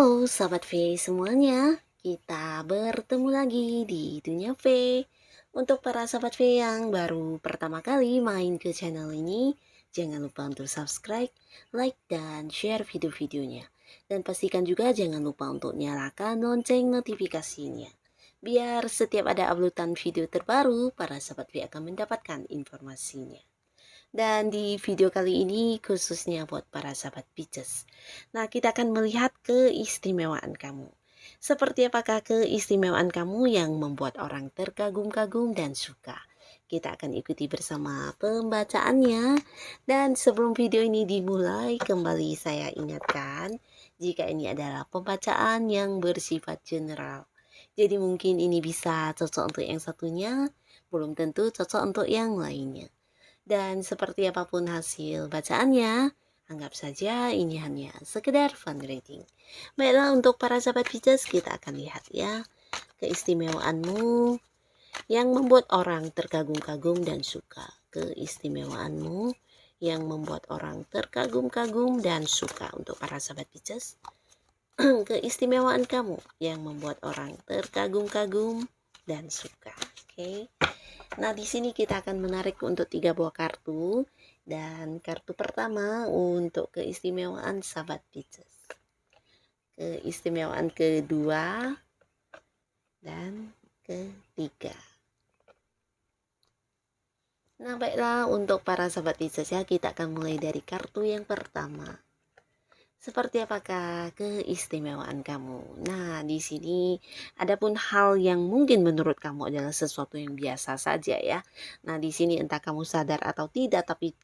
Halo Sobat V semuanya, kita bertemu lagi di Dunia V. Untuk para Sobat V yang baru pertama kali main ke channel ini, jangan lupa untuk subscribe, like, dan share video-videonya. Dan pastikan juga jangan lupa untuk nyalakan lonceng notifikasinya. Biar setiap ada uploadan video terbaru, para Sobat V akan mendapatkan informasinya. Dan di video kali ini khususnya buat para sahabat Pisces. Nah, kita akan melihat keistimewaan kamu. Seperti apakah keistimewaan kamu yang membuat orang terkagum-kagum dan suka? Kita akan ikuti bersama pembacaannya. Dan sebelum video ini dimulai, kembali saya ingatkan, jika ini adalah pembacaan yang bersifat general. Jadi mungkin ini bisa cocok untuk yang satunya, belum tentu cocok untuk yang lainnya. Dan seperti apapun hasil bacaannya, anggap saja ini hanya sekedar fun reading. Baiklah, untuk para sahabat Pisces, kita akan lihat ya keistimewaanmu yang membuat orang terkagum-kagum dan suka. Keistimewaanmu yang membuat orang terkagum-kagum dan suka untuk para sahabat Pisces. Keistimewaan kamu yang membuat orang terkagum-kagum dan suka. Oke. Nah, di sini kita akan menarik untuk 3 buah kartu. Dan kartu pertama untuk keistimewaan sahabat Pisces. Keistimewaan kedua dan ketiga. Nah, baiklah, untuk para sahabat Pisces ya, kita akan mulai dari kartu yang pertama. Seperti apakah keistimewaan kamu? Nah, di sini adapun hal yang mungkin menurut kamu adalah sesuatu yang biasa saja ya. Nah, di sini entah kamu sadar atau tidak, tapi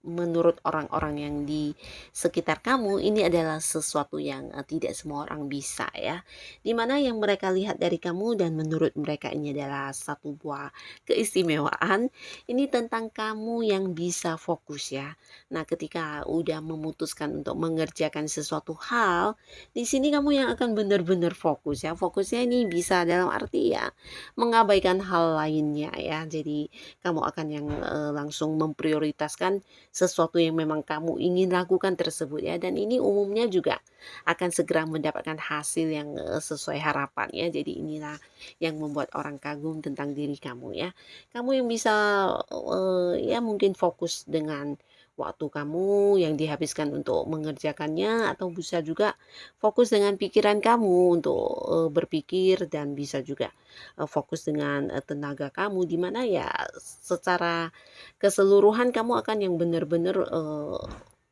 menurut orang-orang yang di sekitar kamu ini adalah sesuatu yang tidak semua orang bisa ya. Dimana yang mereka lihat dari kamu dan menurut mereka ini adalah satu buah keistimewaan. Ini tentang kamu yang bisa fokus ya. Nah, ketika udah memutuskan untuk mengerjakan sesuatu hal, di sini kamu yang akan benar-benar fokus ya. Fokusnya ini bisa dalam arti ya mengabaikan hal lainnya ya. Jadi kamu akan yang langsung memprioritaskan sesuatu yang memang kamu ingin lakukan tersebut ya, dan ini umumnya juga akan segera mendapatkan hasil yang sesuai harapan ya. Jadi inilah yang membuat orang kagum tentang diri kamu ya. Kamu yang bisa ya mungkin fokus dengan waktu kamu yang dihabiskan untuk mengerjakannya, atau bisa juga fokus dengan pikiran kamu untuk berpikir, dan bisa juga fokus dengan tenaga kamu, di mana ya secara keseluruhan kamu akan yang benar-benar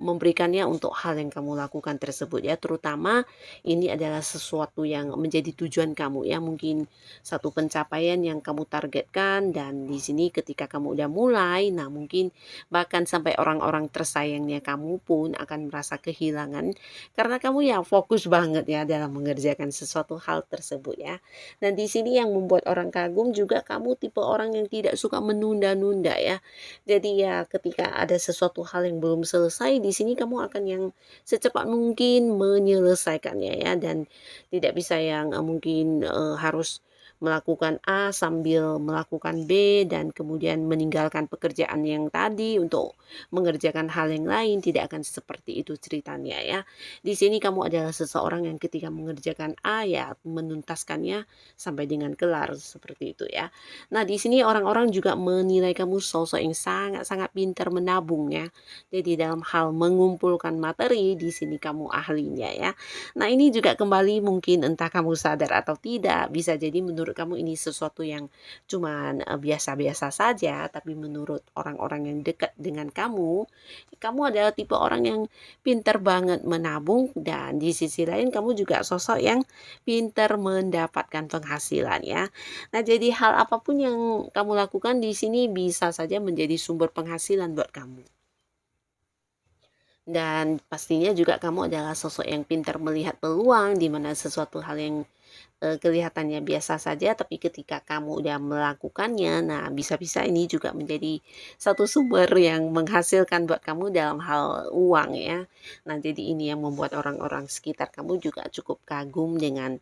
memberikannya untuk hal yang kamu lakukan tersebut ya. Terutama ini adalah sesuatu yang menjadi tujuan kamu ya, mungkin satu pencapaian yang kamu targetkan, dan di sini ketika kamu udah mulai, nah mungkin bahkan sampai orang-orang tersayangnya kamu pun akan merasa kehilangan karena kamu ya fokus banget ya dalam mengerjakan sesuatu hal tersebut ya. Dan di sini yang membuat orang kagum juga, kamu tipe orang yang tidak suka menunda-nunda ya. Jadi ya ketika ada sesuatu hal yang belum selesai, di sini kamu akan yang secepat mungkin menyelesaikannya ya, dan tidak bisa yang mungkin harus melakukan A sambil melakukan B dan kemudian meninggalkan pekerjaan yang tadi untuk mengerjakan hal yang lain. Tidak akan seperti itu ceritanya ya. Di sini kamu adalah seseorang yang ketika mengerjakan A ya menuntaskannya sampai dengan kelar, seperti itu ya. Nah, di sini orang-orang juga menilai kamu sosok yang sangat-sangat pintar menabung ya. Jadi dalam hal mengumpulkan materi, di sini kamu ahlinya ya. Nah, ini juga kembali mungkin entah kamu sadar atau tidak, bisa jadi menurut kamu ini sesuatu yang cuman biasa-biasa saja, tapi menurut orang-orang yang dekat dengan kamu, kamu adalah tipe orang yang pintar banget menabung, dan di sisi lain kamu juga sosok yang pintar mendapatkan penghasilan ya. Nah, jadi hal apapun yang kamu lakukan di sini bisa saja menjadi sumber penghasilan buat kamu. Dan pastinya juga kamu adalah sosok yang pintar melihat peluang, di mana sesuatu hal yang kelihatannya biasa saja, tapi ketika kamu udah melakukannya, nah bisa-bisa ini juga menjadi satu sumber yang menghasilkan buat kamu dalam hal uang ya. Nah, jadi ini yang membuat orang-orang sekitar kamu juga cukup kagum dengan,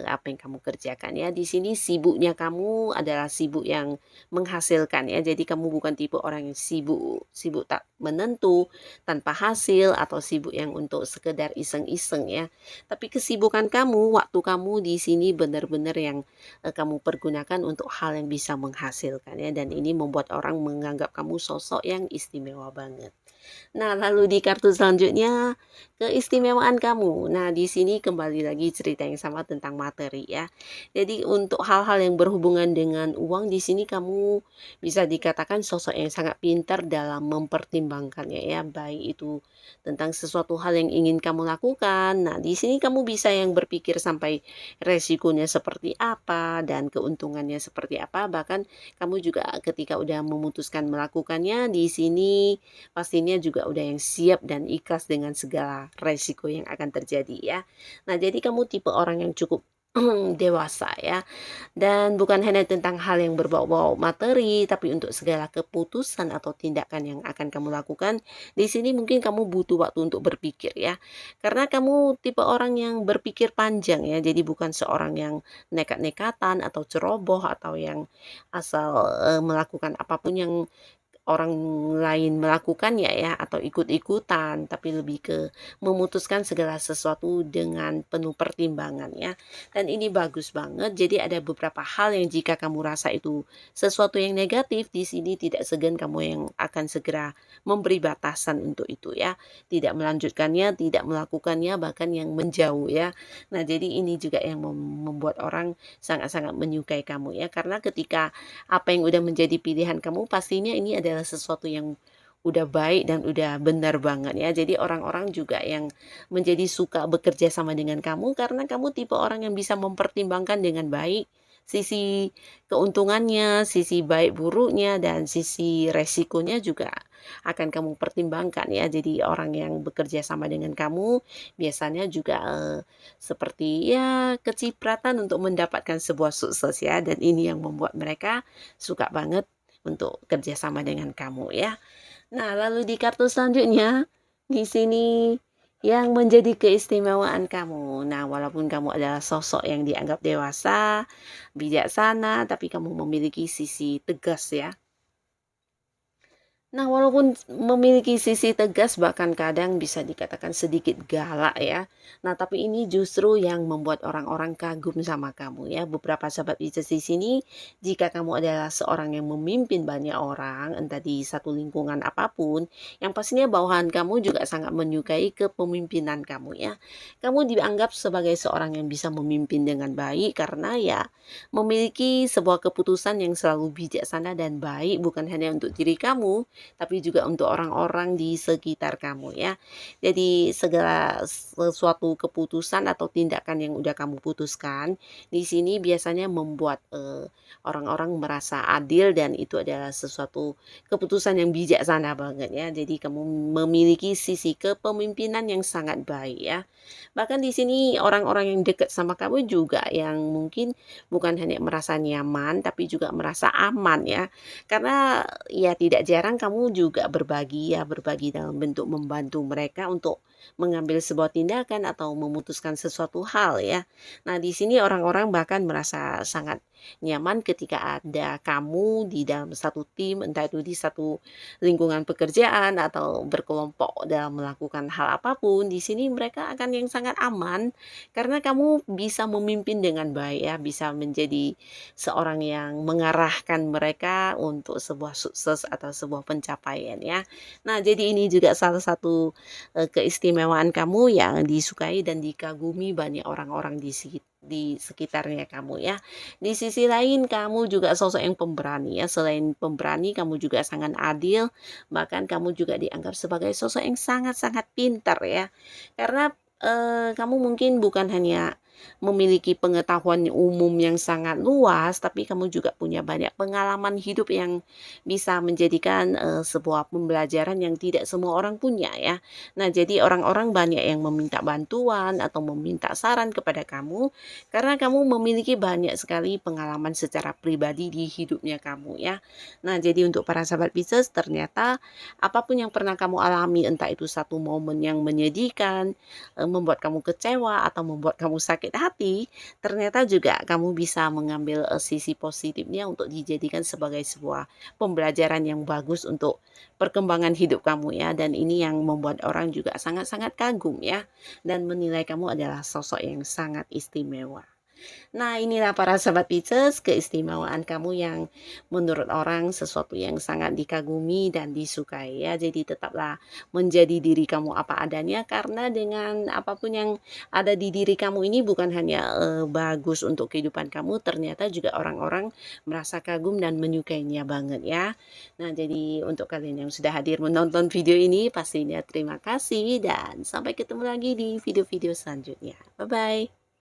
apa yang kamu kerjakan ya. Di sini sibuknya kamu adalah sibuk yang menghasilkan ya, jadi kamu bukan tipe orang yang sibuk sibuk tak menentu, tanpa hasil, atau sibuk yang untuk sekedar iseng-iseng ya. Tapi kesibukan kamu, waktu kamu di sini benar-benar yang, kamu pergunakan untuk hal yang bisa menghasilkan ya, dan ini membuat orang menganggap kamu sosok yang istimewa banget. Nah, lalu di kartu selanjutnya, keistimewaan kamu. Nah, di sini kembali lagi cerita yang sama tentang materi ya. Jadi untuk hal-hal yang berhubungan dengan uang di sini kamu bisa dikatakan sosok yang sangat pintar dalam mempertimbangkannya ya, baik itu tentang sesuatu hal yang ingin kamu lakukan. Nah, di sini kamu bisa yang berpikir sampai resikonya seperti apa dan keuntungannya seperti apa. Bahkan kamu juga ketika udah memutuskan melakukannya di sini pastinya juga udah yang siap dan ikhlas dengan segala resiko yang akan terjadi ya. Nah, jadi kamu tipe orang yang cukup dewasa ya. Dan bukan hanya tentang hal yang berbau-bau materi, tapi untuk segala keputusan atau tindakan yang akan kamu lakukan, di sini mungkin kamu butuh waktu untuk berpikir ya. Karena kamu tipe orang yang berpikir panjang ya, jadi bukan seorang yang nekat-nekatan atau ceroboh atau yang asal melakukan apapun yang orang lain melakukannya ya atau ikut-ikutan, tapi lebih ke memutuskan segala sesuatu dengan penuh pertimbangan ya. Dan ini bagus banget. Jadi ada beberapa hal yang jika kamu rasa itu sesuatu yang negatif, di sini tidak segan kamu yang akan segera memberi batasan untuk itu ya. Tidak melanjutkannya, tidak melakukannya, bahkan yang menjauh ya. Nah, jadi ini juga yang membuat orang sangat-sangat menyukai kamu ya, karena ketika apa yang udah menjadi pilihan kamu pastinya ini adalah sesuatu yang udah baik dan udah benar banget ya. Jadi orang-orang juga yang menjadi suka bekerja sama dengan kamu karena kamu tipe orang yang bisa mempertimbangkan dengan baik sisi keuntungannya, sisi baik buruknya, dan sisi resikonya juga akan kamu pertimbangkan ya. Jadi orang yang bekerja sama dengan kamu biasanya juga seperti ya kecipratan untuk mendapatkan sebuah sukses ya, dan ini yang membuat mereka suka banget untuk kerjasama dengan kamu ya. Nah, lalu di kartu selanjutnya, di sini yang menjadi keistimewaan kamu. Nah, walaupun kamu adalah sosok yang dianggap dewasa, bijaksana, tapi kamu memiliki sisi tegas ya. Nah, walaupun memiliki sisi tegas, bahkan kadang bisa dikatakan sedikit galak ya. Nah, tapi ini justru yang membuat orang-orang kagum sama kamu ya. Beberapa sahabat Pisces di sini, jika kamu adalah seorang yang memimpin banyak orang, entah di satu lingkungan apapun, yang pastinya bawahan kamu juga sangat menyukai kepemimpinan kamu ya. Kamu dianggap sebagai seorang yang bisa memimpin dengan baik karena ya memiliki sebuah keputusan yang selalu bijaksana dan baik, bukan hanya untuk diri kamu, tapi juga untuk orang-orang di sekitar kamu ya. Jadi segala sesuatu keputusan atau tindakan yang udah kamu putuskan di sini biasanya membuat orang-orang merasa adil, dan itu adalah sesuatu keputusan yang bijaksana banget ya. Jadi kamu memiliki sisi kepemimpinan yang sangat baik ya. Bahkan di sini orang-orang yang dekat sama kamu juga yang mungkin bukan hanya merasa nyaman tapi juga merasa aman ya. Karena ya tidak jarang kamu juga berbagi ya, berbagi dalam bentuk membantu mereka untuk mengambil sebuah tindakan atau memutuskan sesuatu hal ya. Nah, di sini orang-orang bahkan merasa sangat nyaman ketika ada kamu di dalam satu tim, entah itu di satu lingkungan pekerjaan atau berkelompok dalam melakukan hal apapun. Di sini mereka akan yang sangat aman karena kamu bisa memimpin dengan baik ya, bisa menjadi seorang yang mengarahkan mereka untuk sebuah sukses atau sebuah pencapaian ya. Nah, jadi ini juga salah satu keistimewaan kamu yang disukai dan dikagumi banyak orang-orang di sekitarnya kamu ya. Di sisi lain kamu juga sosok yang pemberani ya. Selain pemberani, kamu juga sangat adil, bahkan kamu juga dianggap sebagai sosok yang sangat-sangat pintar ya. Karena kamu mungkin bukan hanya memiliki pengetahuan umum yang sangat luas, tapi kamu juga punya banyak pengalaman hidup yang bisa menjadikan sebuah pembelajaran yang tidak semua orang punya ya. Nah, jadi orang-orang banyak yang meminta bantuan atau meminta saran kepada kamu karena kamu memiliki banyak sekali pengalaman secara pribadi di hidupnya kamu ya. Nah, jadi untuk para sahabat Pisces, ternyata apapun yang pernah kamu alami, entah itu satu momen yang menyedihkan, membuat kamu kecewa atau membuat kamu sakit hati, ternyata juga kamu bisa mengambil sisi positifnya untuk dijadikan sebagai sebuah pembelajaran yang bagus untuk perkembangan hidup kamu ya. Dan ini yang membuat orang juga sangat-sangat kagum ya, dan menilai kamu adalah sosok yang sangat istimewa. Nah, inilah para sahabat Pisces, keistimewaan kamu yang menurut orang sesuatu yang sangat dikagumi dan disukai ya. Jadi tetaplah menjadi diri kamu apa adanya, karena dengan apapun yang ada di diri kamu ini bukan hanya bagus untuk kehidupan kamu, ternyata juga orang-orang merasa kagum dan menyukainya banget ya. Nah, jadi untuk kalian yang sudah hadir menonton video ini, pastinya terima kasih dan sampai ketemu lagi di video-video selanjutnya. Bye-bye.